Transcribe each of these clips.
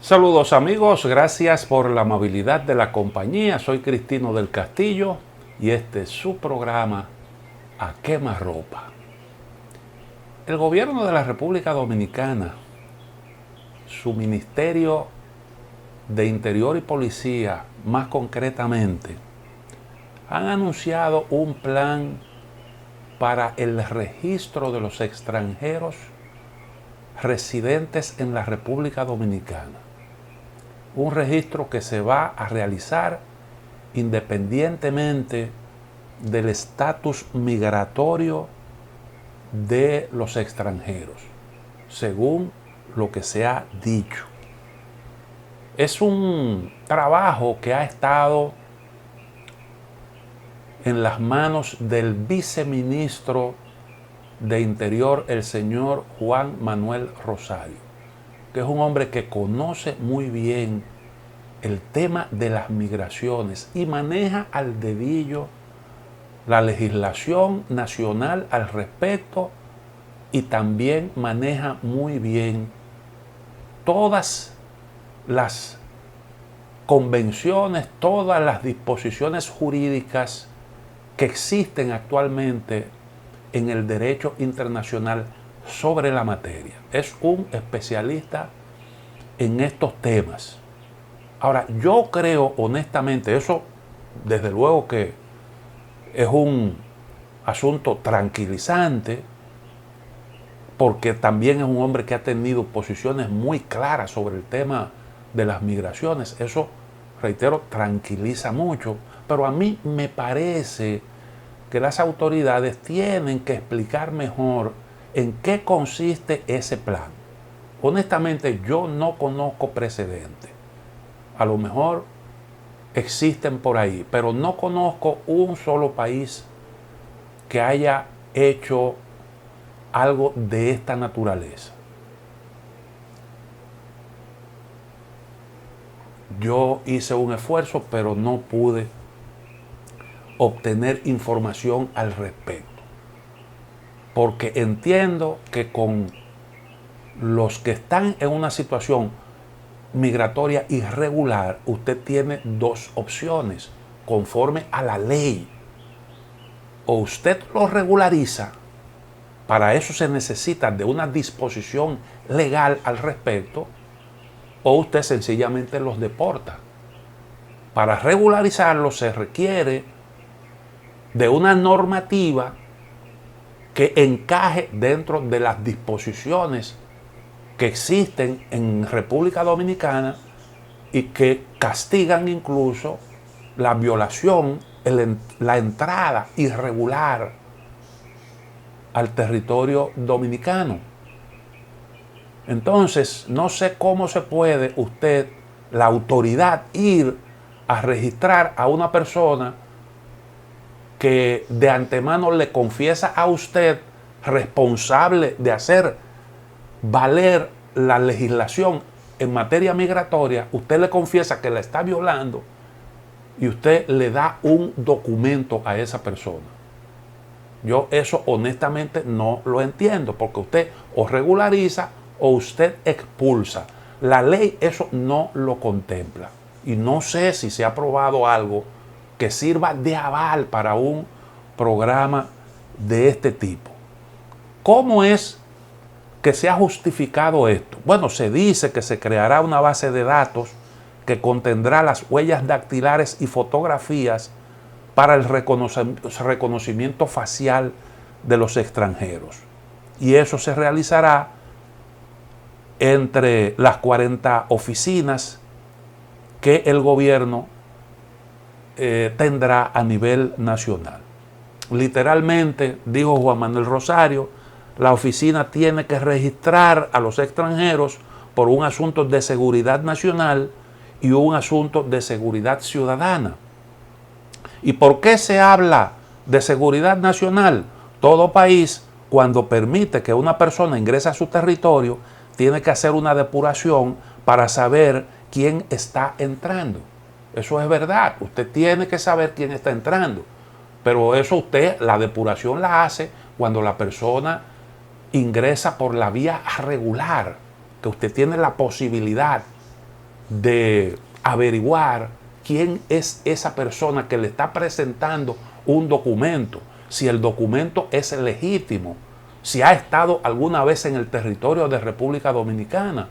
Saludos amigos, gracias por la amabilidad de la compañía. Soy Cristino del Castillo y este es su programa A Quemarropa. El gobierno de la República Dominicana, su Ministerio de Interior y Policía, más concretamente, han anunciado un plan para el registro de los extranjeros residentes en la República Dominicana. Un registro que se va a realizar independientemente del estatus migratorio de los extranjeros, según lo que se ha dicho. Es un trabajo que ha estado en las manos del viceministro de Interior, el señor Juan Manuel Rosario, que es un hombre que conoce muy bien el tema de las migraciones y maneja al dedillo la legislación nacional al respecto, y también maneja muy bien todas las convenciones, todas las disposiciones jurídicas que existen actualmente en el derecho internacional sobre la materia. Es un especialista en estos temas. Ahora, yo creo honestamente, eso desde luego que es un asunto tranquilizante, porque también es un hombre que ha tenido posiciones muy claras sobre el tema de las migraciones. Eso, reitero, tranquiliza mucho, pero a mí me parece que las autoridades tienen que explicar mejor en qué consiste ese plan. Honestamente, yo no conozco precedentes. A lo mejor existen por ahí, pero no conozco un solo país que haya hecho algo de esta naturaleza. Yo hice un esfuerzo, pero no pude obtener información al respecto, porque entiendo que con los que están en una situación migratoria irregular, usted tiene dos opciones conforme a la ley: o usted lo regulariza, para eso se necesita de una disposición legal al respecto, o usted sencillamente los deporta. Para regularizarlos se requiere de una normativa que encaje dentro de las disposiciones que existen en República Dominicana y que castigan incluso la violación, la entrada irregular al territorio dominicano. Entonces, no sé cómo se puede usted, la autoridad, ir a registrar a una persona que de antemano le confiesa a usted responsable de hacer valer la legislación en materia migratoria. Usted le confiesa que la está violando y usted le da un documento a esa persona. Yo eso honestamente no lo entiendo, porque usted o regulariza o usted expulsa. La ley eso no lo contempla. Y no sé si se ha aprobado algo que sirva de aval para un programa de este tipo. ¿Cómo es que se ha justificado esto? Bueno, se dice que se creará una base de datos que contendrá las huellas dactilares y fotografías para el reconocimiento facial de los extranjeros. Y eso se realizará entre las 40 oficinas que el gobierno tendrá a nivel nacional. Literalmente, dijo Juan Manuel Rosario, la oficina tiene que registrar a los extranjeros por un asunto de seguridad nacional y un asunto de seguridad ciudadana. ¿Y por qué se habla de seguridad nacional? Todo país, cuando permite que una persona ingrese a su territorio, tiene que hacer una depuración para saber quién está entrando. Eso es verdad. Usted tiene que saber quién está entrando. Pero eso usted, la depuración la hace cuando la persona ingresa por la vía regular, que usted tiene la posibilidad de averiguar quién es esa persona que le está presentando un documento, si el documento es legítimo, si ha estado alguna vez en el territorio de República Dominicana,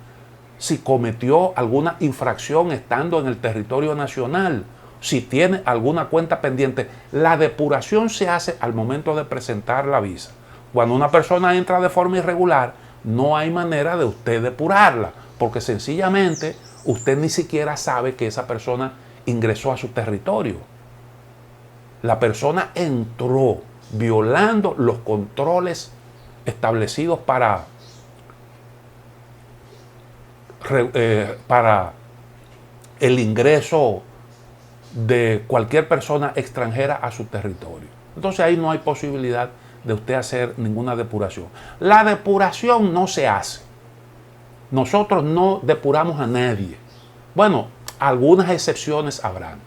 si cometió alguna infracción estando en el territorio nacional, si tiene alguna cuenta pendiente. La depuración se hace al momento de presentar la visa. Cuando una persona entra de forma irregular, no hay manera de usted depurarla, porque sencillamente usted ni siquiera sabe que esa persona ingresó a su territorio. La persona entró violando los controles establecidos para el ingreso de cualquier persona extranjera a su territorio. Entonces ahí no hay posibilidad de usted hacer ninguna depuración. La depuración no se hace. Nosotros no depuramos a nadie. Bueno, algunas excepciones habrán,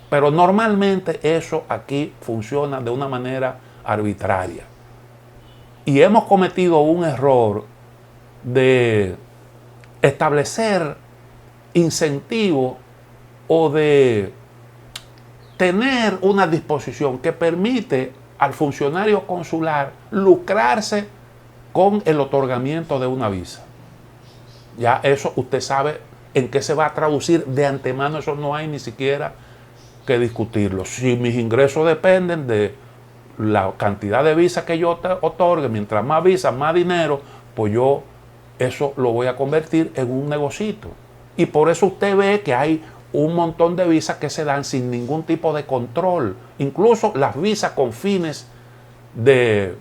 pero normalmente eso aquí funciona de una manera arbitraria. Y hemos cometido un error de establecer incentivos o de tener una disposición que permite al funcionario consular lucrarse con el otorgamiento de una visa. Ya eso usted sabe en qué se va a traducir de antemano, eso no hay ni siquiera que discutirlo. Si mis ingresos dependen de la cantidad de visas que yo otorgue, mientras más visas, más dinero, pues yo eso lo voy a convertir en un negocito. Y por eso usted ve que hay un montón de visas que se dan sin ningún tipo de control. Incluso las visas con fines de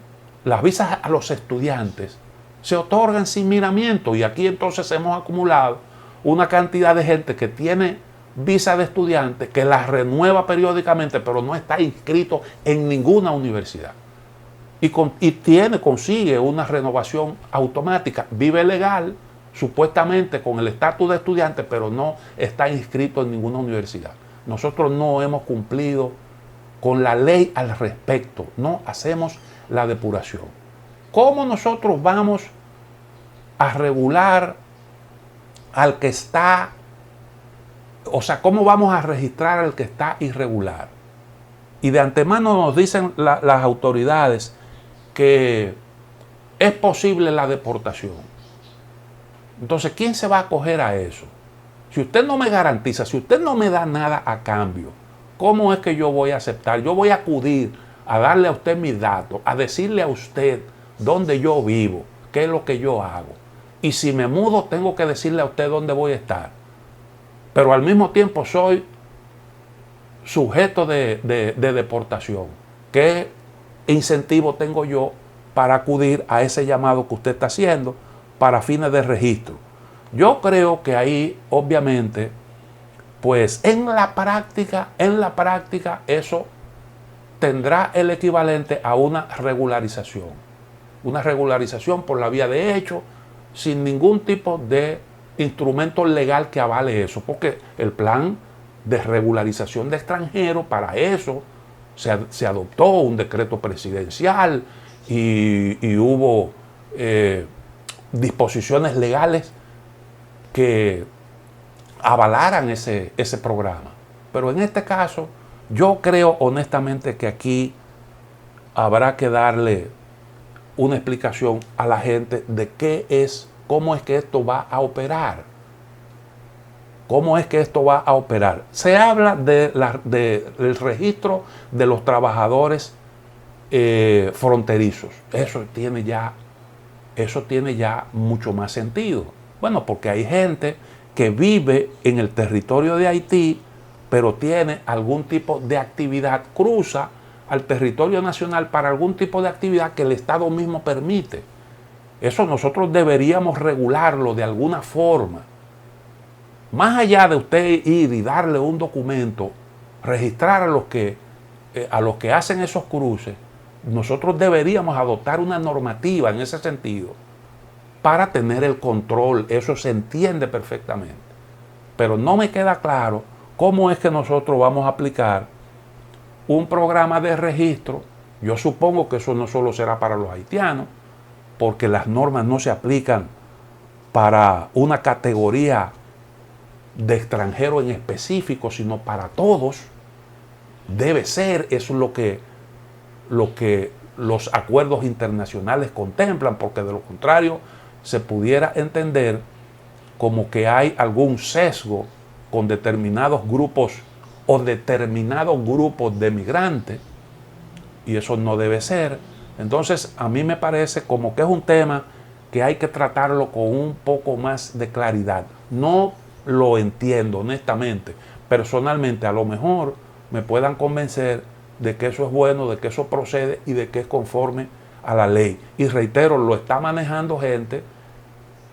las visas a los estudiantes se otorgan sin miramiento. Y aquí entonces hemos acumulado una cantidad de gente que tiene visa de estudiante, que las renueva periódicamente, pero no está inscrito en ninguna universidad. Y consigue una renovación automática, vive legal, supuestamente con el estatus de estudiante, pero no está inscrito en ninguna universidad. Nosotros no hemos cumplido con la ley al respecto, no hacemos la depuración. ¿Cómo nosotros vamos a regular al que está, o sea, cómo vamos a registrar al que está irregular? Y de antemano nos dicen las autoridades que es posible la deportación. Entonces, ¿quién se va a acoger a eso? Si usted no me garantiza, si usted no me da nada a cambio, ¿cómo es que yo voy a aceptar? Yo voy a acudir a darle a usted mis datos, a decirle a usted dónde yo vivo, qué es lo que yo hago. Y si me mudo, tengo que decirle a usted dónde voy a estar. Pero al mismo tiempo soy sujeto de deportación. ¿Qué incentivo tengo yo para acudir a ese llamado que usted está haciendo para fines de registro? Yo creo que ahí, obviamente, pues en la práctica, eso tendrá el equivalente a una regularización. Una regularización por la vía de hecho, sin ningún tipo de instrumento legal que avale eso, porque el plan de regularización de extranjeros, para eso se adoptó un decreto presidencial y hubo disposiciones legales que avalaran ese programa. Pero en este caso, yo creo honestamente que aquí habrá que darle una explicación a la gente de cómo es que esto va a operar. ¿Cómo es que esto va a operar? Se habla del registro de los trabajadores fronterizos. Eso tiene ya mucho más sentido. Bueno, porque hay gente que vive en el territorio de Haití, pero tiene algún tipo de actividad, cruza al territorio nacional para algún tipo de actividad que el Estado mismo permite. Eso nosotros deberíamos regularlo de alguna forma. Más allá de usted ir y darle un documento, registrar a los que hacen esos cruces, nosotros deberíamos adoptar una normativa en ese sentido para tener el control. Eso se entiende perfectamente. Pero no me queda claro cómo es que nosotros vamos a aplicar un programa de registro. Yo supongo que eso no solo será para los haitianos, porque las normas no se aplican para una categoría de extranjero en específico, sino para todos. Debe ser, eso es lo que los acuerdos internacionales contemplan, porque de lo contrario se pudiera entender como que hay algún sesgo con determinados grupos o determinados grupos de migrantes, y eso no debe ser. Entonces a mí me parece como que es un tema que hay que tratarlo con un poco más de claridad. No lo entiendo honestamente. Personalmente a lo mejor me puedan convencer de que eso es bueno, de que eso procede y de que es conforme a la ley. Y reitero, lo está manejando gente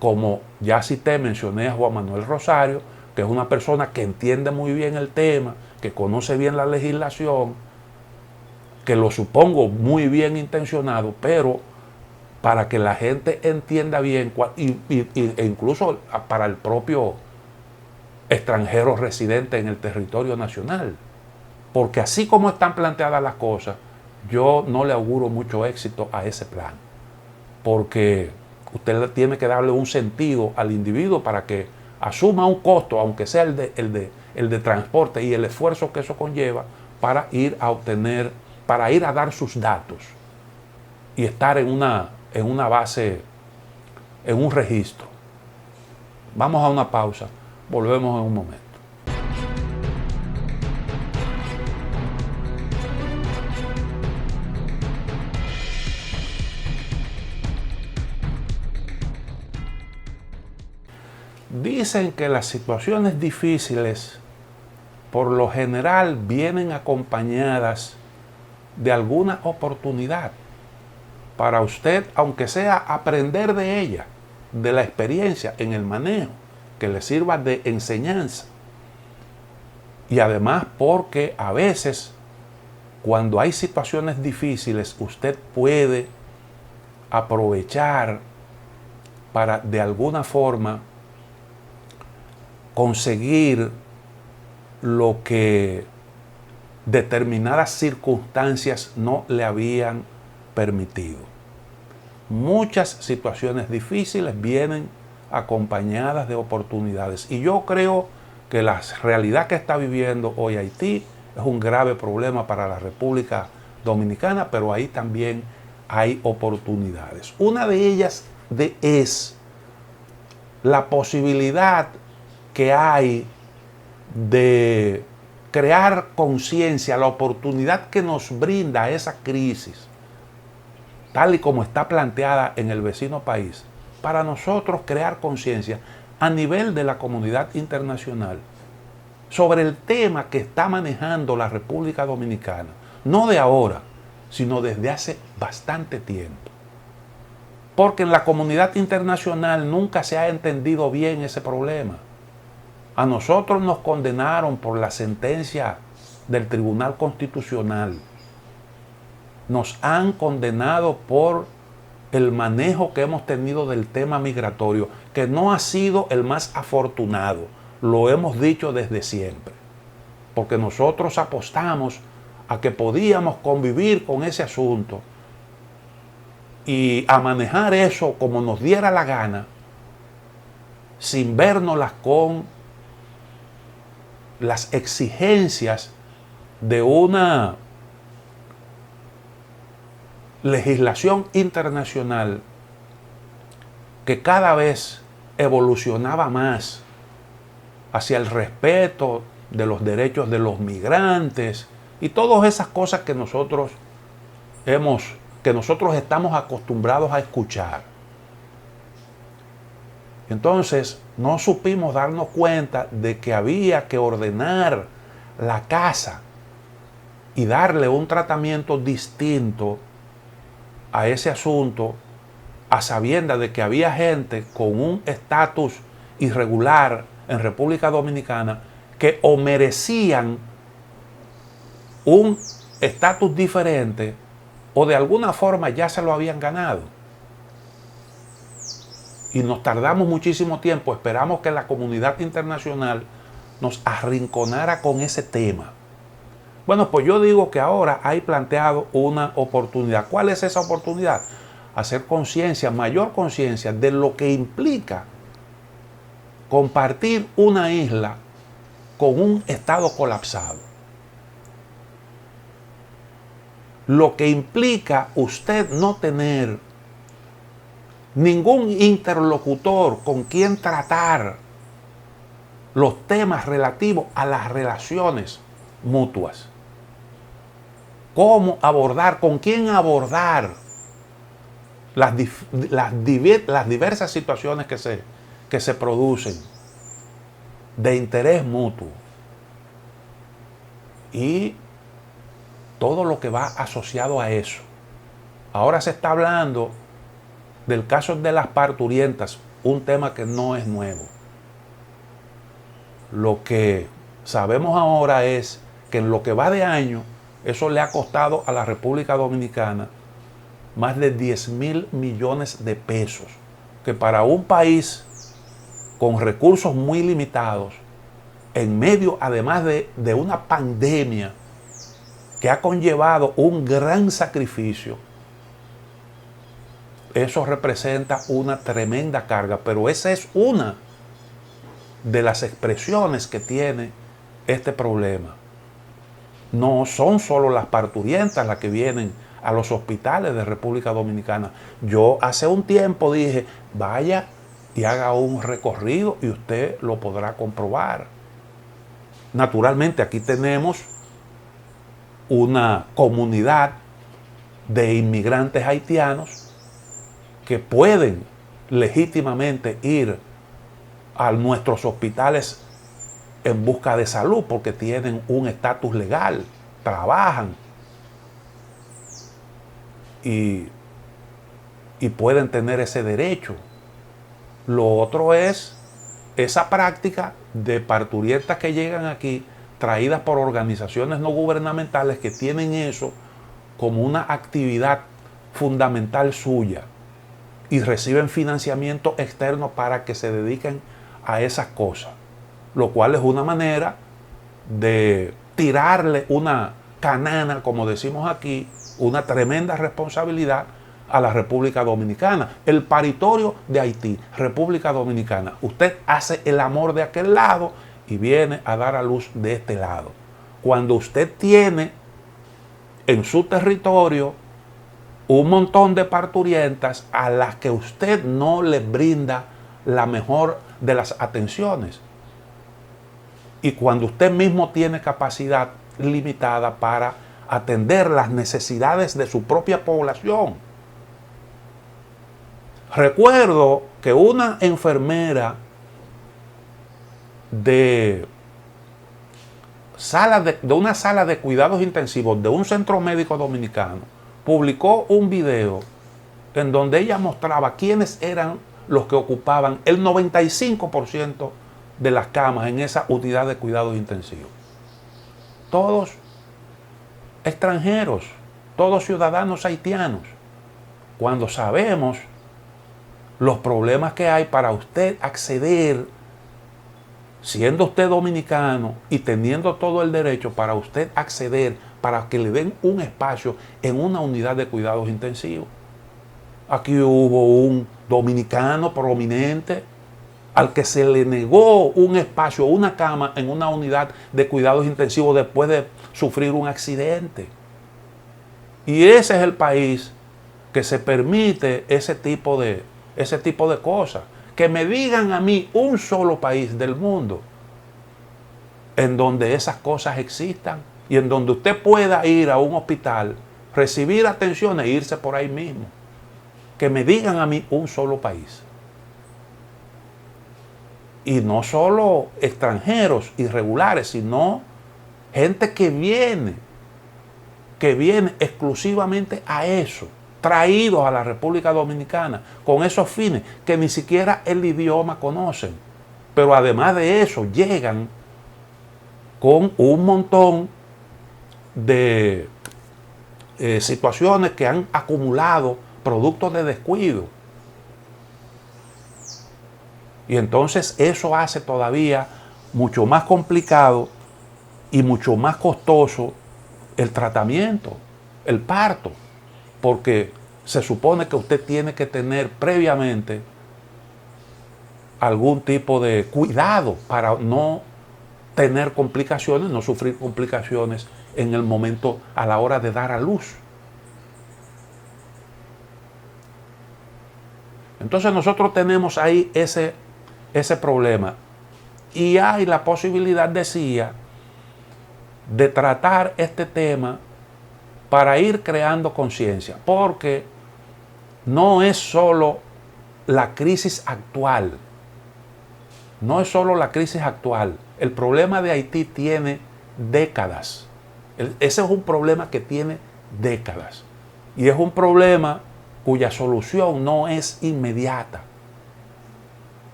como ya cité, mencioné a Juan Manuel Rosario, que es una persona que entiende muy bien el tema, que conoce bien la legislación, que lo supongo muy bien intencionado, pero para que la gente entienda bien, e incluso para el propio extranjero residente en el territorio nacional. Porque así como están planteadas las cosas, yo no le auguro mucho éxito a ese plan. Porque usted tiene que darle un sentido al individuo para que asuma un costo, aunque sea el de transporte y el esfuerzo que eso conlleva, para ir a obtener, para ir a dar sus datos y estar en una base, en un registro. Vamos a una pausa, volvemos en un momento. Dicen que las situaciones difíciles por lo general vienen acompañadas de alguna oportunidad para usted, aunque sea aprender de ella, de la experiencia en el manejo, que le sirva de enseñanza. Y además porque a veces, cuando hay situaciones difíciles, usted puede aprovechar para de alguna forma conseguir lo que determinadas circunstancias no le habían permitido. Muchas situaciones difíciles vienen acompañadas de oportunidades, y yo creo que la realidad que está viviendo hoy Haití es un grave problema para la República Dominicana, pero ahí también hay oportunidades. Una de ellas es la posibilidad que hay de crear conciencia, la oportunidad que nos brinda esa crisis, tal y como está planteada en el vecino país, para nosotros crear conciencia a nivel de la comunidad internacional sobre el tema que está manejando la República Dominicana, no de ahora, sino desde hace bastante tiempo. Porque en la comunidad internacional nunca se ha entendido bien ese problema. A nosotros nos condenaron por la sentencia del Tribunal Constitucional. Nos han condenado por el manejo que hemos tenido del tema migratorio, que no ha sido el más afortunado. Lo hemos dicho desde siempre. Porque nosotros apostamos a que podíamos convivir con ese asunto y a manejar eso como nos diera la gana, sin vernoslas con las exigencias de una legislación internacional que cada vez evolucionaba más hacia el respeto de los derechos de los migrantes y todas esas cosas que nosotros estamos acostumbrados a escuchar. Entonces no supimos darnos cuenta de que había que ordenar la casa y darle un tratamiento distinto a ese asunto, a sabiendas de que había gente con un estatus irregular en República Dominicana que o merecían un estatus diferente o de alguna forma ya se lo habían ganado. Y nos tardamos muchísimo tiempo, esperamos que la comunidad internacional nos arrinconara con ese tema. Bueno, pues yo digo que ahora hay planteado una oportunidad. ¿Cuál es esa oportunidad? Hacer conciencia, mayor conciencia de lo que implica compartir una isla con un estado colapsado. Lo que implica usted no tener ningún interlocutor con quien tratar los temas relativos a las relaciones mutuas. Cómo abordar, con quién abordar las diversas situaciones que se producen de interés mutuo. Y todo lo que va asociado a eso. Ahora se está hablando del caso de las parturientas, un tema que no es nuevo. Lo que sabemos ahora es que en lo que va de año, eso le ha costado a la República Dominicana más de 10.000 millones de pesos, que para un país con recursos muy limitados, en medio además de una pandemia que ha conllevado un gran sacrificio, eso representa una tremenda carga. Pero esa es una de las expresiones que tiene este problema. No son solo las parturientas las que vienen a los hospitales de República Dominicana. Yo hace un tiempo dije, vaya y haga un recorrido y usted lo podrá comprobar. Naturalmente aquí tenemos una comunidad de inmigrantes haitianos que pueden legítimamente ir a nuestros hospitales en busca de salud porque tienen un estatus legal, trabajan y pueden tener ese derecho. Lo otro es esa práctica de parturientas que llegan aquí traídas por organizaciones no gubernamentales que tienen eso como una actividad fundamental suya y reciben financiamiento externo para que se dediquen a esas cosas, lo cual es una manera de tirarle una canana, como decimos aquí, una tremenda responsabilidad a la República Dominicana. El paritorio de Haití, República Dominicana. Usted hace el amor de aquel lado y viene a dar a luz de este lado. Cuando usted tiene en su territorio un montón de parturientas a las que usted no les brinda la mejor de las atenciones. Y cuando usted mismo tiene capacidad limitada para atender las necesidades de su propia población. Recuerdo que una enfermera de una sala de cuidados intensivos de un centro médico dominicano publicó un video en donde ella mostraba quiénes eran los que ocupaban el 95% de las camas en esa unidad de cuidados intensivos. Todos extranjeros, todos ciudadanos haitianos. Cuando sabemos los problemas que hay para usted acceder, siendo usted dominicano y teniendo todo el derecho para usted acceder, para que le den un espacio en una unidad de cuidados intensivos. Aquí hubo un dominicano prominente al que se le negó un espacio, una cama en una unidad de cuidados intensivos después de sufrir un accidente. Y ese es el país que se permite ese tipo de cosas. Que me digan a mí un solo país del mundo en donde esas cosas existan y en donde usted pueda ir a un hospital, recibir atención e irse por ahí mismo. Que me digan a mí un solo país. Y no solo extranjeros irregulares, sino gente que viene exclusivamente a eso, traídos a la República Dominicana con esos fines que ni siquiera el idioma conocen. Pero además de eso, llegan con un montón de situaciones que han acumulado producto de descuido. Y entonces eso hace todavía mucho más complicado y mucho más costoso el tratamiento, el parto, porque se supone que usted tiene que tener previamente algún tipo de cuidado para no tener complicaciones, no sufrir complicaciones en el momento a la hora de dar a luz. Entonces nosotros tenemos ahí ese problema. Y hay la posibilidad, decía, de tratar este tema para ir creando conciencia. Porque no es solo la crisis actual. No es solo la crisis actual. El problema de Haití tiene décadas. Ese es un problema que tiene décadas. Y es un problema cuya solución no es inmediata.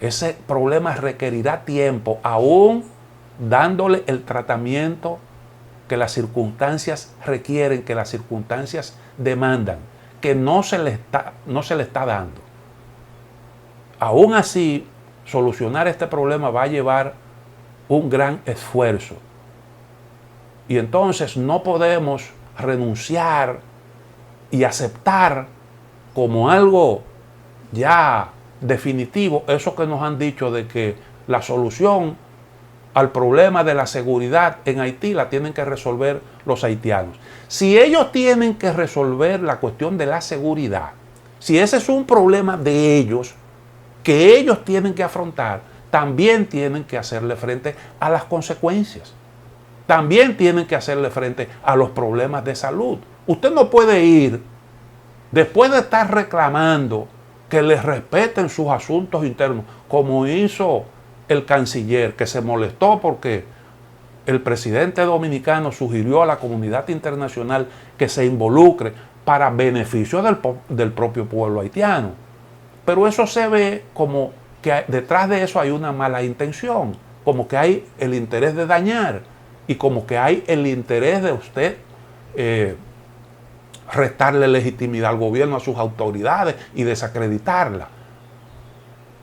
Ese problema requerirá tiempo, aún dándole el tratamiento que las circunstancias requieren, que las circunstancias demandan, que no se le está dando. Aún así, solucionar este problema va a llevar un gran esfuerzo. Y entonces no podemos renunciar y aceptar como algo ya definitivo eso que nos han dicho de que la solución al problema de la seguridad en Haití la tienen que resolver los haitianos. Si ellos tienen que resolver la cuestión de la seguridad, si ese es un problema de ellos, que ellos tienen que afrontar, también tienen que hacerle frente a las consecuencias. También tienen que hacerle frente a los problemas de salud. Usted no puede ir, después de estar reclamando que les respeten sus asuntos internos, como hizo el canciller, que se molestó porque el presidente dominicano sugirió a la comunidad internacional que se involucre para beneficio del propio pueblo haitiano. Pero eso se ve como que detrás de eso hay una mala intención, como que hay el interés de dañar y como que hay el interés de usted restarle legitimidad al gobierno, a sus autoridades y desacreditarla.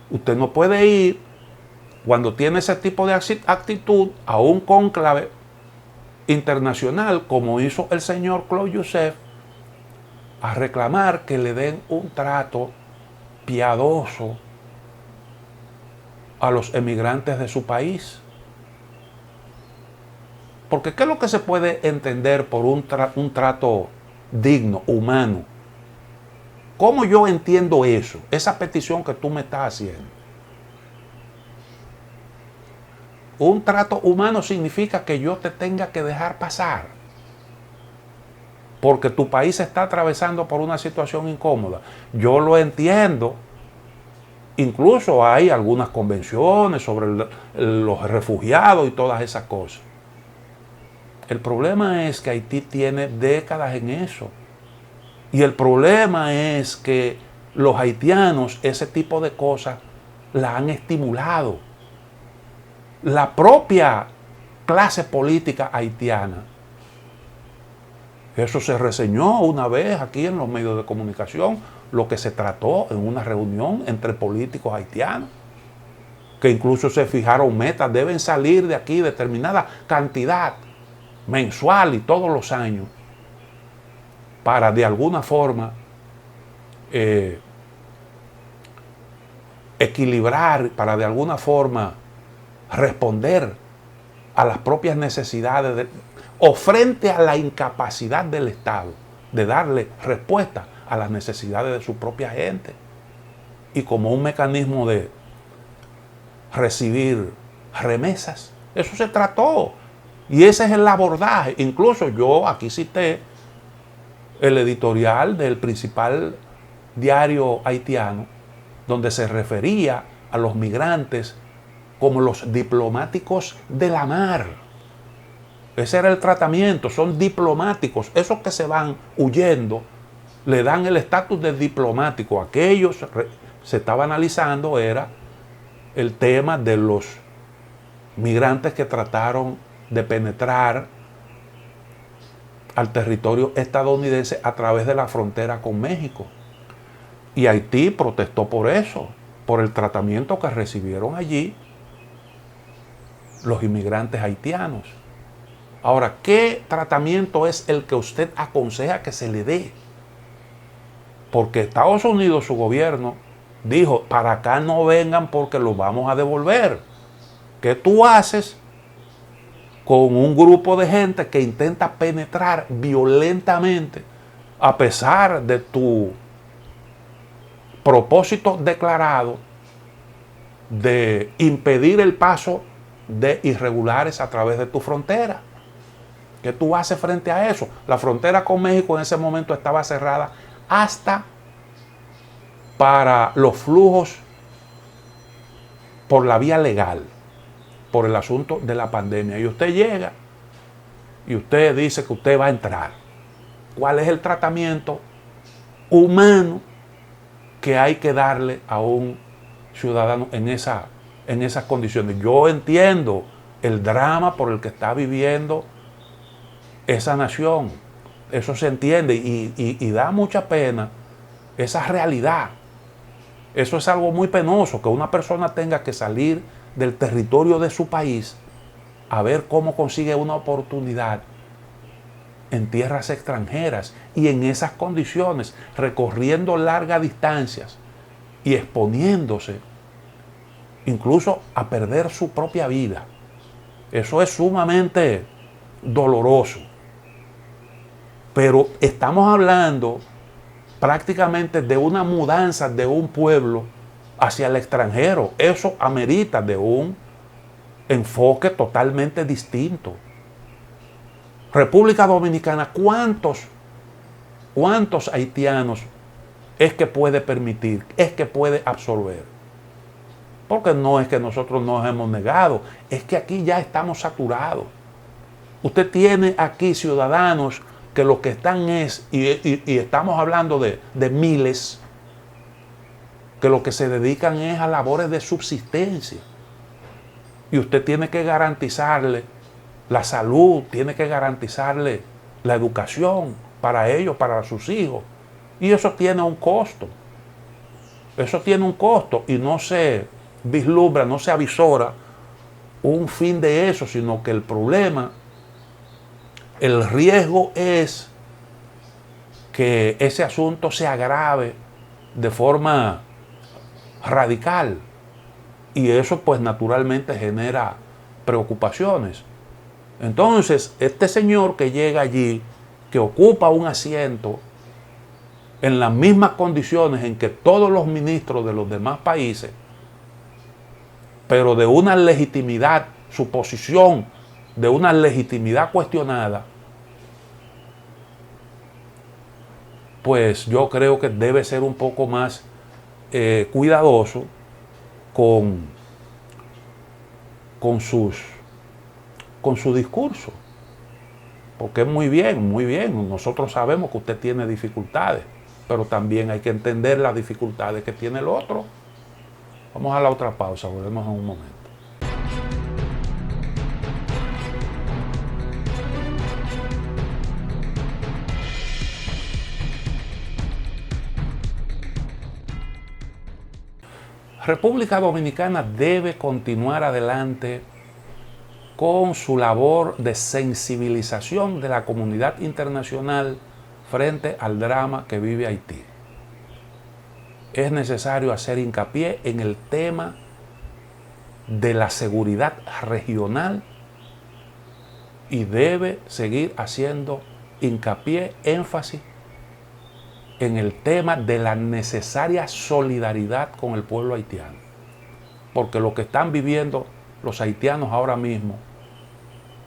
Usted no puede ir cuando tiene ese tipo de actitud a un cónclave internacional como hizo el señor Claude Joseph a reclamar que le den un trato piadoso a los emigrantes de su país. Porque ¿qué es lo que se puede entender por un trato digno, humano? ¿Cómo yo entiendo eso? Esa petición que tú me estás haciendo. Un trato humano significa que yo te tenga que dejar pasar porque tu país está atravesando por una situación incómoda. Yo lo entiendo. Incluso hay algunas convenciones sobre los refugiados y todas esas cosas. El problema es que Haití tiene décadas en eso. Y el problema es que los haitianos ese tipo de cosas la han estimulado. La propia clase política haitiana. Eso se reseñó una vez aquí en los medios de comunicación, lo que se trató en una reunión entre políticos haitianos, que incluso se fijaron metas, deben salir de aquí determinada cantidad mensual y todos los años, para de alguna forma equilibrar, para de alguna forma responder a las propias necesidades o frente a la incapacidad del Estado de darle respuesta a las necesidades de su propia gente, y como un mecanismo de recibir remesas. Eso se trató y ese es el abordaje. Incluso yo aquí cité el editorial del principal diario haitiano, donde se refería a los migrantes como los diplomáticos de la mar. Ese era el tratamiento, son diplomáticos. Esos que se van huyendo le dan el estatus de diplomático. Aquellos se estaba analizando era el tema de los migrantes que trataron de penetrar al territorio estadounidense a través de la frontera con México. Y Haití protestó por eso, por el tratamiento que recibieron allí los inmigrantes haitianos. Ahora, ¿qué tratamiento es el que usted aconseja que se le dé? Porque Estados Unidos, su gobierno, dijo, para acá no vengan porque los vamos a devolver. ¿Qué tú haces con un grupo de gente que intenta penetrar violentamente a pesar de tu propósito declarado de impedir el paso de irregulares a través de tu frontera? ¿Qué tú haces frente a eso? La frontera con México en ese momento estaba cerrada hasta para los flujos por la vía legal, por el asunto de la pandemia. Y usted llega y usted dice que usted va a entrar. ¿Cuál es el tratamiento humano que hay que darle a un ciudadano en esas condiciones? Yo entiendo el drama por el que está viviendo esa nación. Eso se entiende y da mucha pena esa realidad. Eso es algo muy penoso, que una persona tenga que salir del territorio de su país a ver cómo consigue una oportunidad en tierras extranjeras y en esas condiciones, recorriendo largas distancias y exponiéndose incluso a perder su propia vida. Eso es sumamente doloroso. Pero estamos hablando prácticamente de una mudanza de un pueblo hacia el extranjero. Eso amerita de un enfoque totalmente distinto. República Dominicana, ¿cuántos haitianos es que puede permitir, es que puede absorber? Porque no es que nosotros nos hemos negado, es que aquí ya estamos saturados. Usted tiene aquí ciudadanos que lo que están es, y estamos hablando de miles, que lo que se dedican es a labores de subsistencia. Y usted tiene que garantizarle la salud, tiene que garantizarle la educación para ellos, para sus hijos. Y eso tiene un costo. Eso tiene un costo y no se vislumbra, no se avisora un fin de eso, sino que el problema, el riesgo es que ese asunto se agrave de forma radical y eso pues naturalmente genera preocupaciones. Entonces, este señor que llega allí, que ocupa un asiento en las mismas condiciones en que todos los ministros de los demás países, pero de una legitimidad, su posición de una legitimidad cuestionada, pues yo creo que debe ser un poco más cuidadoso con su discurso. Porque es muy bien. Nosotros sabemos que usted tiene dificultades, pero también hay que entender las dificultades que tiene el otro. Vamos a la otra pausa, volvemos en un momento. República Dominicana debe continuar adelante con su labor de sensibilización de la comunidad internacional frente al drama que vive Haití. Es necesario hacer hincapié en el tema de la seguridad regional y debe seguir haciendo hincapié, énfasis en el tema de la necesaria solidaridad con el pueblo haitiano. Porque lo que están viviendo los haitianos ahora mismo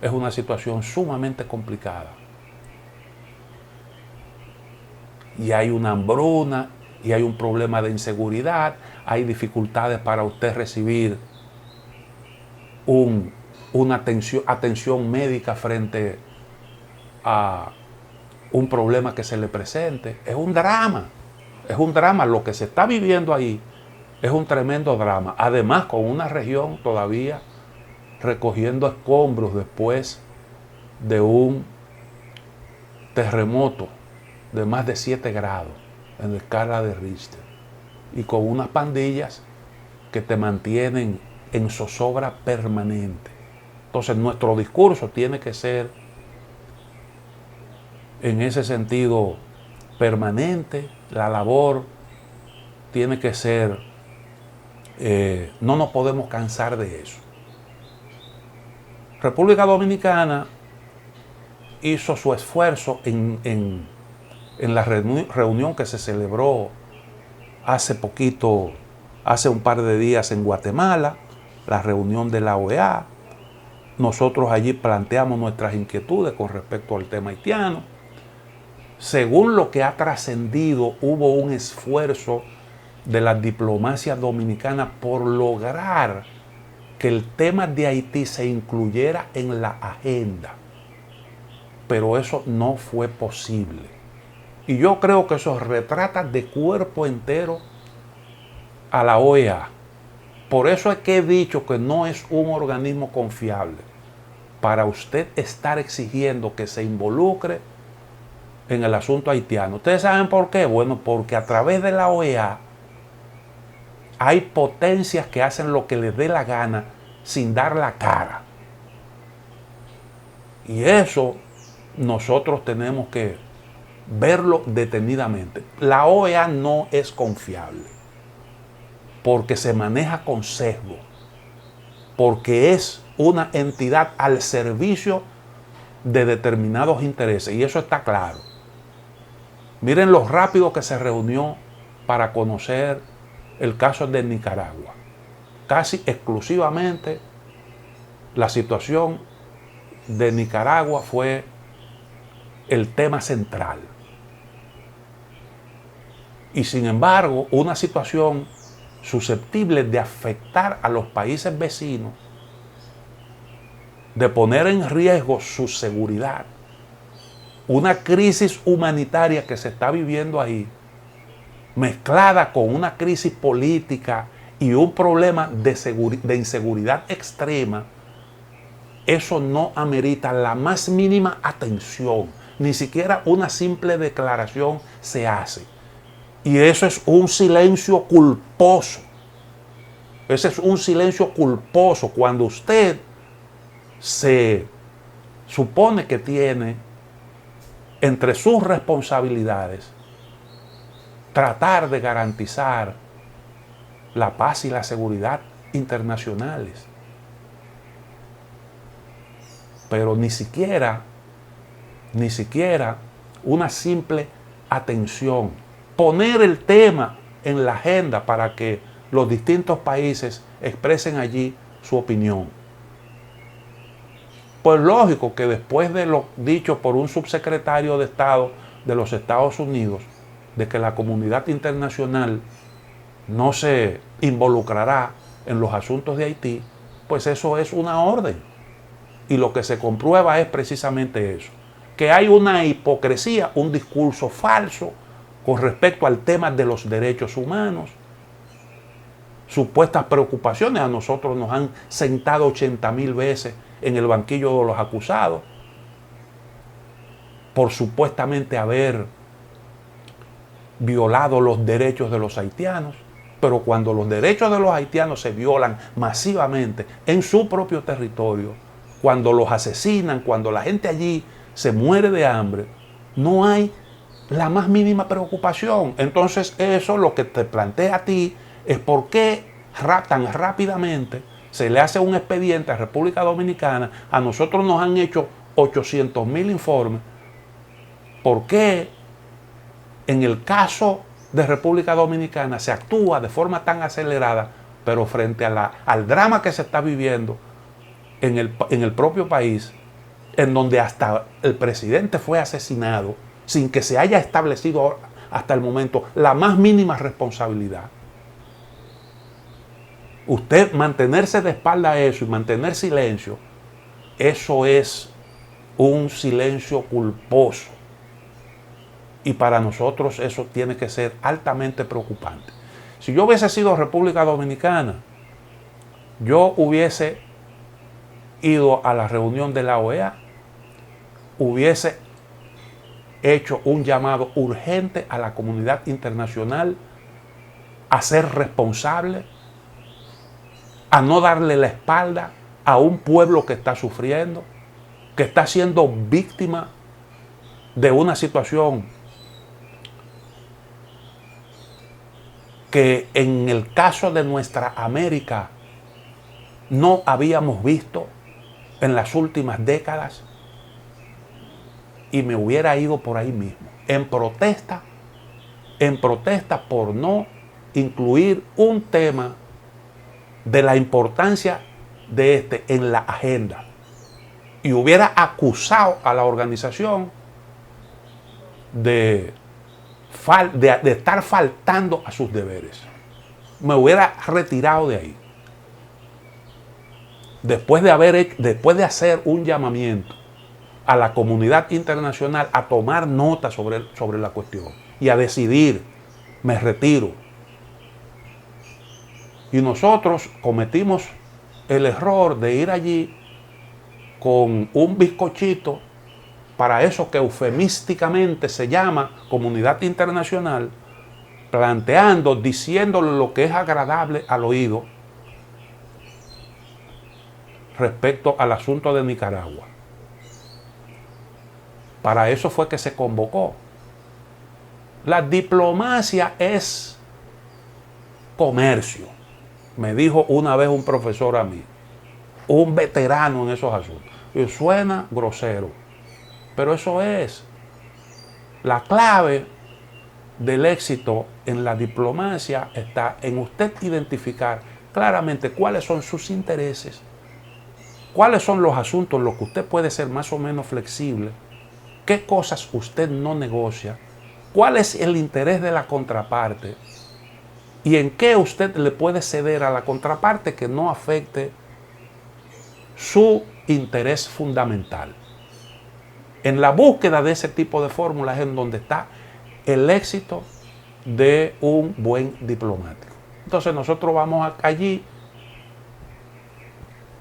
es una situación sumamente complicada. Y hay una hambruna, y hay un problema de inseguridad, hay dificultades para usted recibir una atención médica frente a un problema que se le presente. Es un drama, lo que se está viviendo ahí es un tremendo drama. Además, con una región todavía recogiendo escombros después de un terremoto de más de 7 grados en la escala de Richter y con unas pandillas que te mantienen en zozobra permanente. Entonces nuestro discurso tiene que ser en ese sentido permanente, la labor tiene que ser No nos podemos cansar de eso. República Dominicana hizo su esfuerzo en la reunión que se celebró hace poquito, hace un par de días en Guatemala, la reunión de la OEA. Nosotros allí planteamos nuestras inquietudes con respecto al tema haitiano. Según lo que ha trascendido, hubo un esfuerzo de la diplomacia dominicana por lograr que el tema de Haití se incluyera en la agenda. Pero eso no fue posible. Y yo creo que eso retrata de cuerpo entero a la OEA. Por eso es que he dicho que no es un organismo confiable para usted estar exigiendo que se involucre en el asunto haitiano. ¿Ustedes saben por qué? Bueno, porque a través de la OEA hay potencias que hacen lo que les dé la gana sin dar la cara. Y eso nosotros tenemos que verlo detenidamente. La OEA no es confiable porque se maneja con sesgo, porque es una entidad al servicio de determinados intereses, y eso está claro. Miren lo rápido que se reunió para conocer el caso de Nicaragua. Casi exclusivamente la situación de Nicaragua fue el tema central. Y sin embargo, una situación susceptible de afectar a los países vecinos, de poner en riesgo su seguridad, una crisis humanitaria que se está viviendo ahí, mezclada con una crisis política y un problema de inseguridad extrema, eso no amerita la más mínima atención, ni siquiera una simple declaración se hace. Y eso es un silencio culposo. Ese es un silencio culposo cuando usted se supone que tiene entre sus responsabilidades tratar de garantizar la paz y la seguridad internacionales. Pero ni siquiera una simple atención. Poner el tema en la agenda para que los distintos países expresen allí su opinión. Pues lógico que después de lo dicho por un subsecretario de Estado de los Estados Unidos, de que la comunidad internacional no se involucrará en los asuntos de Haití, pues eso es una orden. Y lo que se comprueba es precisamente eso, que hay una hipocresía, un discurso falso con respecto al tema de los derechos humanos, supuestas preocupaciones. A nosotros nos han sentado 80,000 veces en el banquillo de los acusados por supuestamente haber violado los derechos de los haitianos. Pero cuando los derechos de los haitianos se violan masivamente en su propio territorio, cuando los asesinan, cuando la gente allí se muere de hambre, no hay la más mínima preocupación. Entonces eso lo que te plantea a ti es por qué tan rápidamente se le hace un expediente a República Dominicana. A nosotros nos han hecho 800,000 informes. ¿Por qué en el caso de República Dominicana se actúa de forma tan acelerada, pero frente a al drama que se está viviendo en el propio país, en donde hasta el presidente fue asesinado sin que se haya establecido hasta el momento la más mínima responsabilidad? Usted mantenerse de espalda a eso y mantener silencio, eso es un silencio culposo. Y para nosotros eso tiene que ser altamente preocupante. Si yo hubiese sido República Dominicana, yo hubiese ido a la reunión de la OEA, hubiese hecho un llamado urgente a la comunidad internacional a ser responsable, a no darle la espalda a un pueblo que está sufriendo, que está siendo víctima de una situación que en el caso de nuestra América no habíamos visto en las últimas décadas, y me hubiera ido por ahí mismo, en protesta por no incluir un tema de la importancia de este en la agenda, y hubiera acusado a la organización de estar faltando a sus deberes. Me hubiera retirado de ahí. Después de hacer un llamamiento a la comunidad internacional a tomar nota sobre la cuestión y a decidir, me retiro. Y nosotros cometimos el error de ir allí con un bizcochito para eso que eufemísticamente se llama comunidad internacional, planteando, diciéndole lo que es agradable al oído respecto al asunto de Nicaragua. Para eso fue que se convocó. La diplomacia es comercio, me dijo una vez un profesor a mí, un veterano en esos asuntos. Y suena grosero, pero eso es. La clave del éxito en la diplomacia está en usted identificar claramente cuáles son sus intereses, cuáles son los asuntos en los que usted puede ser más o menos flexible, qué cosas usted no negocia, cuál es el interés de la contraparte y en qué usted le puede ceder a la contraparte que no afecte su interés fundamental. En la búsqueda de ese tipo de fórmulas es en donde está el éxito de un buen diplomático. Entonces nosotros vamos allí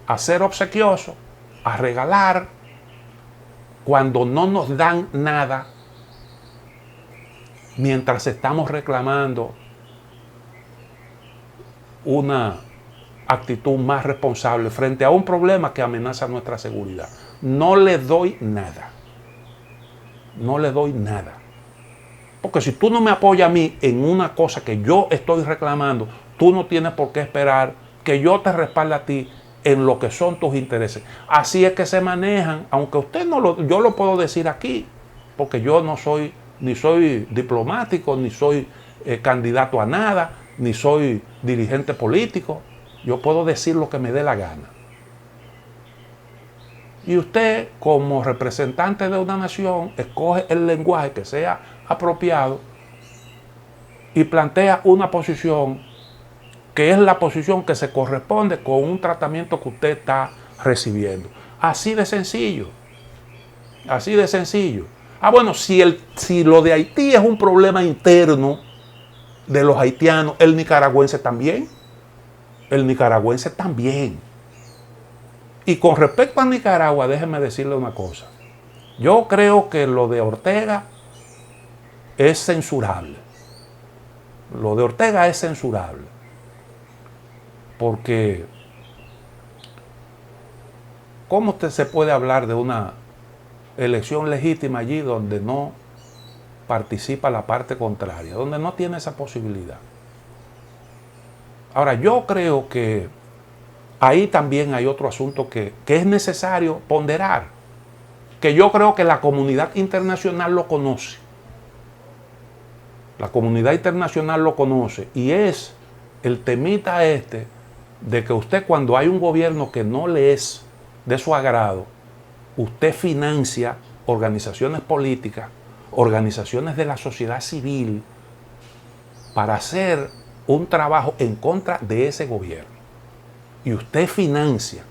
a ser obsequiosos, a regalar. Cuando no nos dan nada, mientras estamos reclamando una actitud más responsable frente a un problema que amenaza nuestra seguridad. No le doy nada. No le doy nada. Porque si tú no me apoyas a mí en una cosa que yo estoy reclamando, tú no tienes por qué esperar que yo te respalde a ti en lo que son tus intereses. Así es que se manejan, aunque usted yo lo puedo decir aquí, porque yo no soy, ni soy diplomático, ni soy candidato a nada, ni soy dirigente político. Yo puedo decir lo que me dé la gana. Y usted, como representante de una nación, escoge el lenguaje que sea apropiado y plantea una posición que es la posición que se corresponde con un tratamiento que usted está recibiendo. Así de sencillo. Así de sencillo. Bueno, si lo de Haití es un problema interno de los haitianos, el nicaragüense también. El nicaragüense también. Y con respecto a Nicaragua, déjeme decirle una cosa. Yo creo que lo de Ortega es censurable. Lo de Ortega es censurable. Porque, ¿cómo usted se puede hablar de una elección legítima allí donde no participa la parte contraria, donde no tiene esa posibilidad? Ahora, yo creo que ahí también hay otro asunto que es necesario ponderar, que yo creo que la comunidad internacional lo conoce. La comunidad internacional lo conoce y es el temita este de que usted, cuando hay un gobierno que no le es de su agrado, usted financia organizaciones políticas, organizaciones de la sociedad civil para hacer un trabajo en contra de ese gobierno. Y usted financia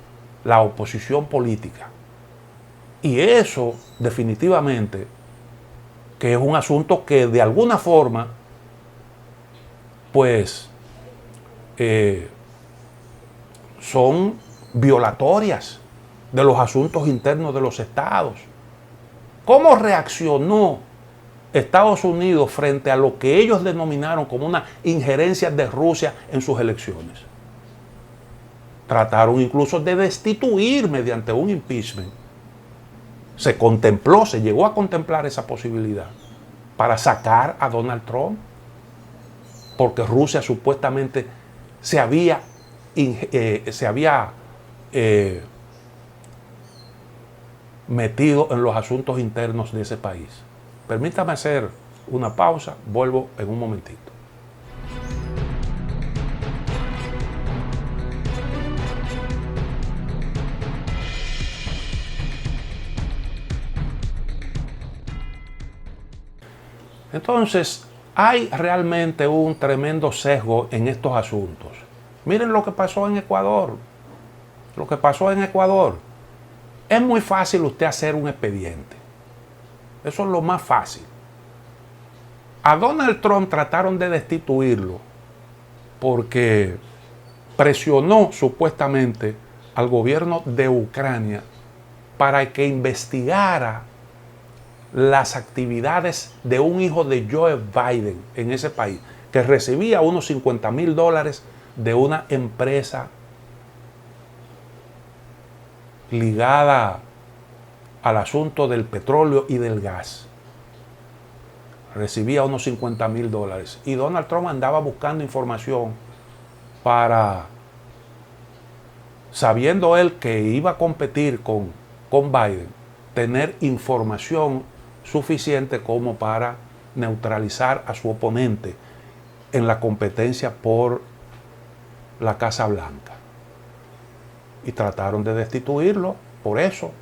la oposición política. Y eso definitivamente que es un asunto que de alguna forma pues son violatorias de los asuntos internos de los estados. ¿Cómo reaccionó Estados Unidos frente a lo que ellos denominaron como una injerencia de Rusia en sus elecciones? Trataron incluso de destituir mediante un impeachment. Se contempló, se llegó a contemplar esa posibilidad para sacar a Donald Trump. porque Rusia supuestamente se había metido en los asuntos internos de ese país. Permítame hacer una pausa, vuelvo en un momentito. Entonces, hay realmente un tremendo sesgo en estos asuntos. Miren lo que pasó en Ecuador. Lo que pasó en Ecuador. Es muy fácil usted hacer un expediente. Eso es lo más fácil. A Donald Trump trataron de destituirlo porque presionó supuestamente al gobierno de Ucrania para que investigara las actividades de un hijo de Joe Biden en ese país, que recibía unos $50,000 de una empresa ligada al asunto del petróleo y del gas. Recibía unos $50,000 y Donald Trump andaba buscando información para, sabiendo él que iba a competir con Biden, tener información suficiente como para neutralizar a su oponente en la competencia por la Casa Blanca. Y trataron de destituirlo por eso.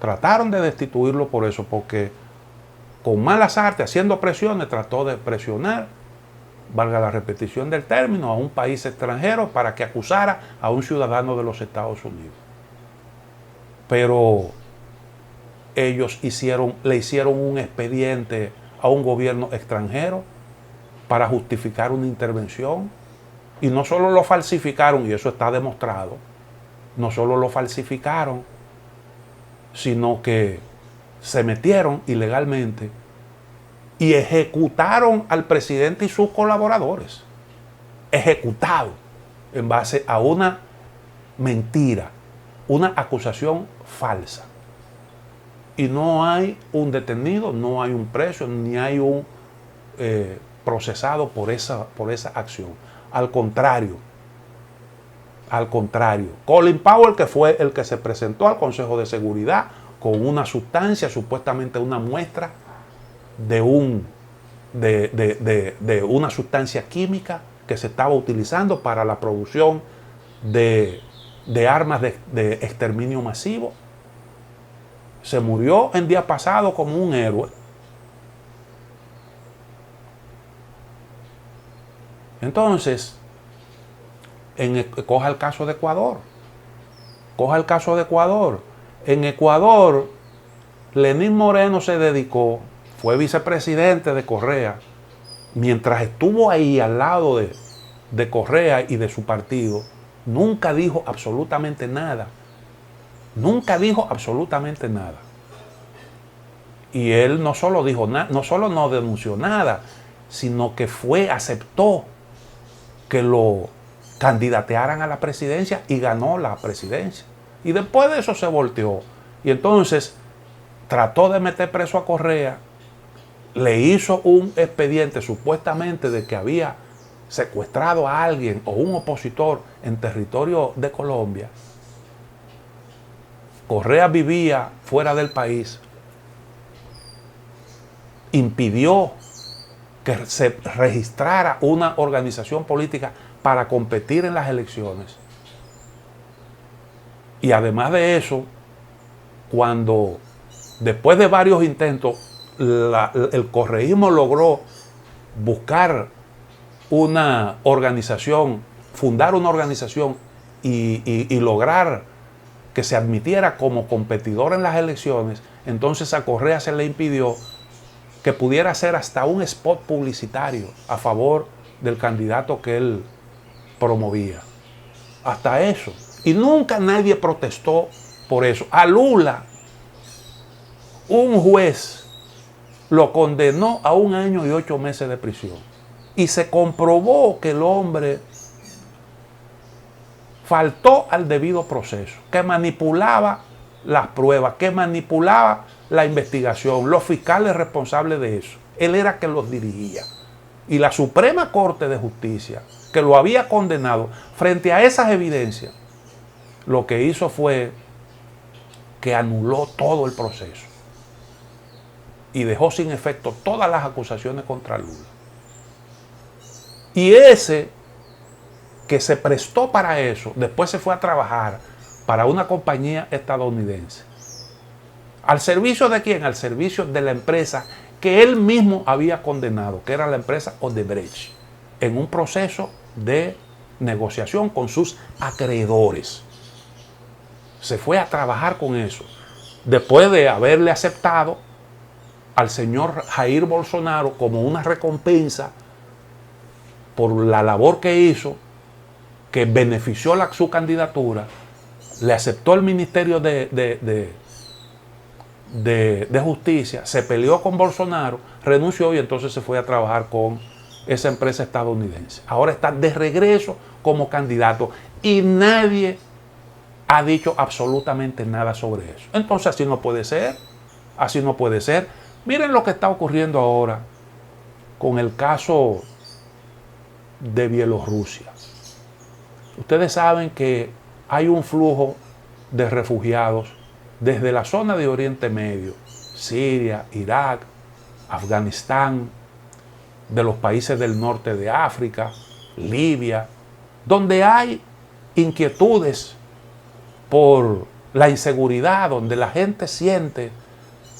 Trataron de destituirlo por eso, porque con malas artes, haciendo presiones, trató de presionar, valga la repetición del término, a un país extranjero para que acusara a un ciudadano de los Estados Unidos. Pero ellos le hicieron un expediente a un gobierno extranjero para justificar una intervención, y no solo lo falsificaron, y eso está demostrado, no solo lo falsificaron, sino que se metieron ilegalmente y ejecutaron al presidente y sus colaboradores. Ejecutado en base a una mentira, una acusación falsa. Y no hay un detenido, no hay un preso, ni hay un procesado por esa acción. Al contrario, Colin Powell, que fue el que se presentó al Consejo de Seguridad con una sustancia, supuestamente una muestra de una sustancia química que se estaba utilizando para la producción de armas de exterminio masivo, se murió el día pasado como un héroe. Entonces, coja el caso de Ecuador. En Ecuador, Lenín Moreno se dedicó, fue vicepresidente de Correa, mientras estuvo ahí al lado de Correa y de su partido, nunca dijo absolutamente nada. Nunca dijo absolutamente nada. Y él no solo no denunció nada, sino que aceptó que lo candidatearan a la presidencia y ganó la presidencia. Y después de eso se volteó. Y entonces trató de meter preso a Correa, le hizo un expediente supuestamente de que había secuestrado a alguien o un opositor en territorio de Colombia. Correa vivía fuera del país, impidió que se registrara una organización política para competir en las elecciones. Y además de eso, cuando después de varios intentos, el correísmo logró buscar una organización, fundar una organización y lograr que se admitiera como competidor en las elecciones, entonces a Correa se le impidió que pudiera hacer hasta un spot publicitario a favor del candidato que él promovía. Hasta eso. Y nunca nadie protestó por eso. A Lula, un juez lo condenó a 1 año y 8 meses de prisión. Y se comprobó que el hombre faltó al debido proceso, que manipulaba las pruebas, que manipulaba la investigación, los fiscales responsables de eso. Él era quien los dirigía. Y la Suprema Corte de Justicia, que lo había condenado, frente a esas evidencias, lo que hizo fue que anuló todo el proceso y dejó sin efecto todas las acusaciones contra Lula. Y ese que se prestó para eso, después se fue a trabajar para una compañía estadounidense. ¿Al servicio de quién? Al servicio de la empresa que él mismo había condenado, que era la empresa Odebrecht, en un proceso de negociación con sus acreedores. Se fue a trabajar con eso, después de haberle aceptado al señor Jair Bolsonaro como una recompensa por la labor que hizo, que benefició su candidatura, le aceptó el Ministerio de Justicia, se peleó con Bolsonaro, renunció y entonces se fue a trabajar con esa empresa estadounidense. Ahora está de regreso como candidato y nadie ha dicho absolutamente nada sobre eso. Entonces así no puede ser, así no puede ser. Miren lo que está ocurriendo ahora con el caso de Bielorrusia. Ustedes saben que hay un flujo de refugiados desde la zona de Oriente Medio, Siria, Irak, Afganistán, de los países del norte de África, Libia, donde hay inquietudes por la inseguridad, donde la gente siente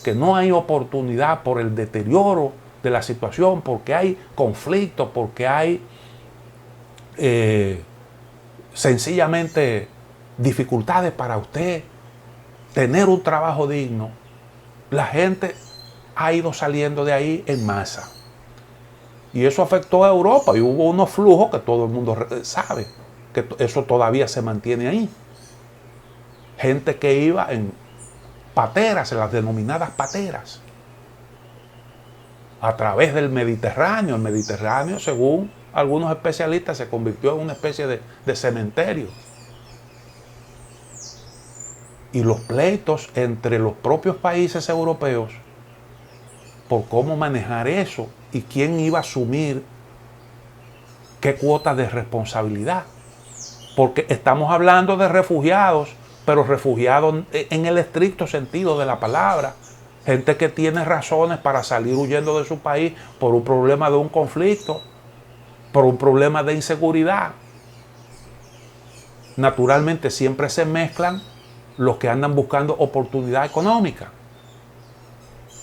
que no hay oportunidad por el deterioro de la situación, porque hay conflicto, porque hay sencillamente dificultades para usted tener un trabajo digno. La gente ha ido saliendo de ahí en masa. Y eso afectó a Europa y hubo unos flujos que todo el mundo sabe que eso todavía se mantiene ahí. Gente que iba en pateras, en las denominadas pateras, a través del Mediterráneo. El Mediterráneo, según algunos especialistas, se convirtió en una especie de cementerio. Y los pleitos entre los propios países europeos por cómo manejar eso y quién iba a asumir qué cuota de responsabilidad. Porque estamos hablando de refugiados, pero refugiados en el estricto sentido de la palabra. Gente que tiene razones para salir huyendo de su país por un problema de un conflicto, por un problema de inseguridad. Naturalmente siempre se mezclan los que andan buscando oportunidad económica.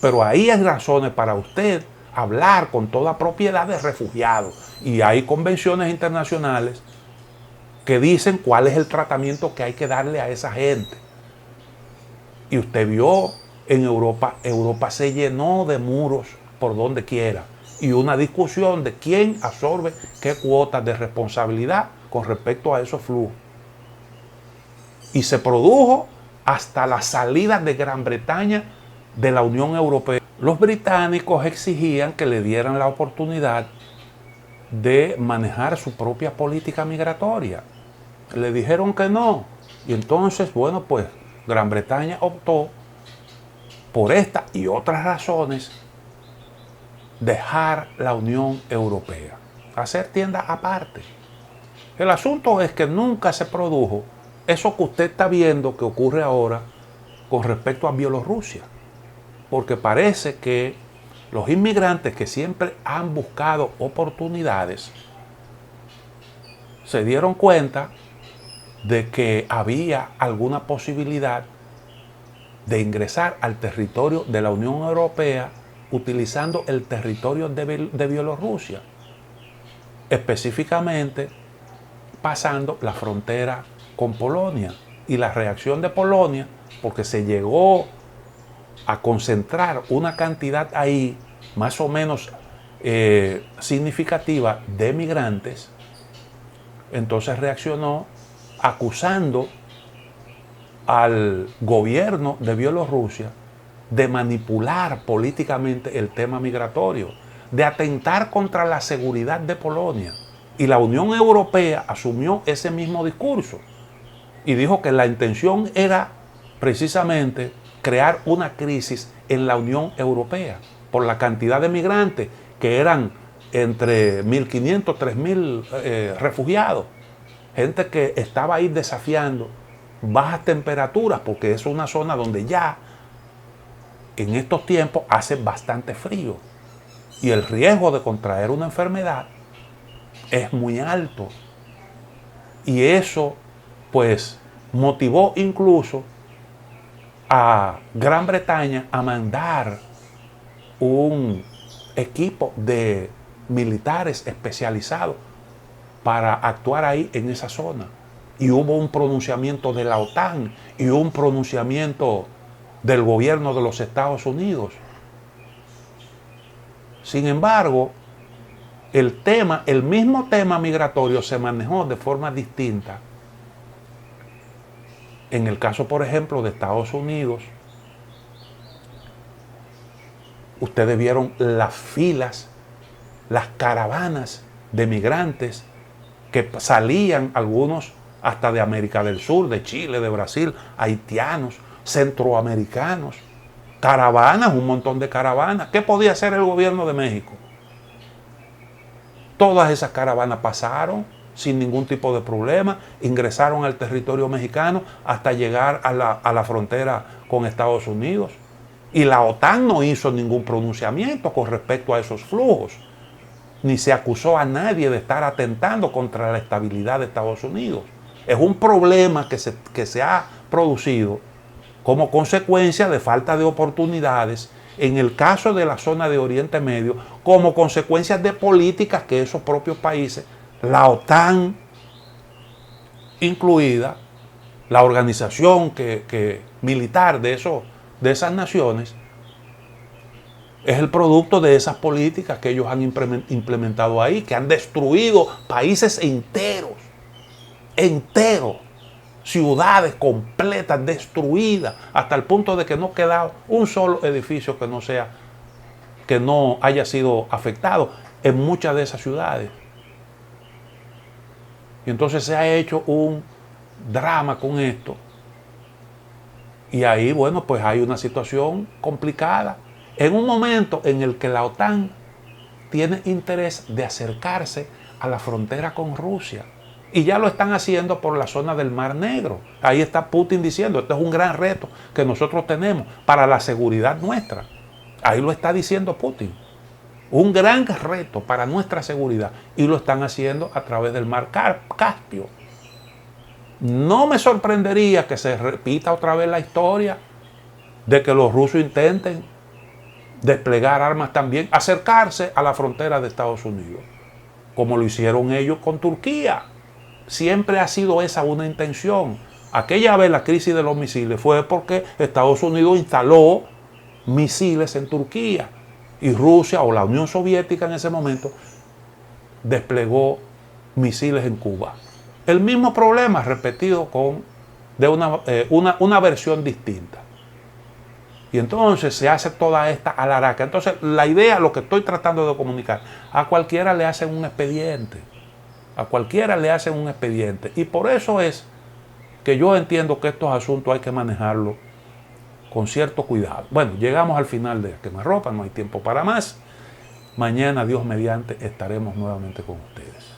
Pero ahí hay razones para usted hablar con toda propiedad de refugiados. Y hay convenciones internacionales que dicen cuál es el tratamiento que hay que darle a esa gente. Y usted vio en Europa, Europa se llenó de muros por donde quiera. Y una discusión de quién absorbe qué cuotas de responsabilidad con respecto a esos flujos. Y se produjo hasta la salida de Gran Bretaña de la Unión Europea. Los británicos exigían que le dieran la oportunidad de manejar su propia política migratoria. Le dijeron que no. Y entonces, bueno, pues Gran Bretaña optó por esta y otras razones dejar la Unión Europea, hacer tienda aparte. El asunto es que nunca se produjo eso que usted está viendo que ocurre ahora con respecto a Bielorrusia, porque parece que los inmigrantes que siempre han buscado oportunidades se dieron cuenta de que había alguna posibilidad de ingresar al territorio de la Unión Europea utilizando el territorio de Bielorrusia, específicamente pasando la frontera con Polonia. Y la reacción de Polonia, porque se llegó a concentrar una cantidad ahí más o menos significativa de migrantes, entonces reaccionó acusando al gobierno de Bielorrusia de manipular políticamente el tema migratorio, de atentar contra la seguridad de Polonia. Y la Unión Europea asumió ese mismo discurso y dijo que la intención era precisamente crear una crisis en la Unión Europea por la cantidad de migrantes que eran entre 1.500, 3.000 refugiados. Gente que estaba ahí desafiando bajas temperaturas, porque es una zona donde ya en estos tiempos hace bastante frío. Y el riesgo de contraer una enfermedad es muy alto. Y eso, pues, motivó incluso a Gran Bretaña a mandar un equipo de militares especializados para actuar ahí en esa zona. Y hubo un pronunciamiento de la OTAN y un pronunciamiento del gobierno de los Estados Unidos. Sin embargo, el mismo tema migratorio se manejó de forma distinta. En el caso, por ejemplo, de Estados Unidos, ustedes vieron las filas, las caravanas de migrantes que salían, algunos hasta de América del Sur, de Chile, de Brasil, haitianos, centroamericanos, caravanas, un montón de caravanas. ¿Qué podía hacer el gobierno de México? Todas esas caravanas pasaron sin ningún tipo de problema, ingresaron al territorio mexicano hasta llegar a la frontera con Estados Unidos. Y la OTAN no hizo ningún pronunciamiento con respecto a esos flujos, ni se acusó a nadie de estar atentando contra la estabilidad de Estados Unidos. Es un problema que se ha producido como consecuencia de falta de oportunidades en el caso de la zona de Oriente Medio, como consecuencia de políticas que esos propios países, la OTAN incluida, la organización militar de esas naciones, es el producto de esas políticas que ellos han implementado ahí, que han destruido países enteros, ciudades completas destruidas, hasta el punto de que no queda un solo edificio que no haya sido afectado en muchas de esas ciudades. Y entonces se ha hecho un drama con esto. Y ahí, bueno, pues hay una situación complicada. En un momento en el que la OTAN tiene interés de acercarse a la frontera con Rusia. Y ya lo están haciendo por la zona del Mar Negro. Ahí está Putin diciendo, este es un gran reto que nosotros tenemos para la seguridad nuestra. Ahí lo está diciendo Putin. Un gran reto para nuestra seguridad. Y lo están haciendo a través del Mar Caspio. No me sorprendería que se repita otra vez la historia de que los rusos intenten desplegar armas también, acercarse a la frontera de Estados Unidos, como lo hicieron ellos con Turquía. Siempre ha sido esa una intención. Aquella vez la crisis de los misiles fue porque Estados Unidos instaló misiles en Turquía y Rusia o la Unión Soviética en ese momento desplegó misiles en Cuba. El mismo problema repetido de una versión distinta. Y entonces se hace toda esta alaraca. Entonces la idea, lo que estoy tratando de comunicar, a cualquiera le hacen un expediente. A cualquiera le hacen un expediente. Y por eso es que yo entiendo que estos asuntos hay que manejarlos con cierto cuidado. Bueno, llegamos al final de Quemarropa, no hay tiempo para más. Mañana, Dios mediante, estaremos nuevamente con ustedes.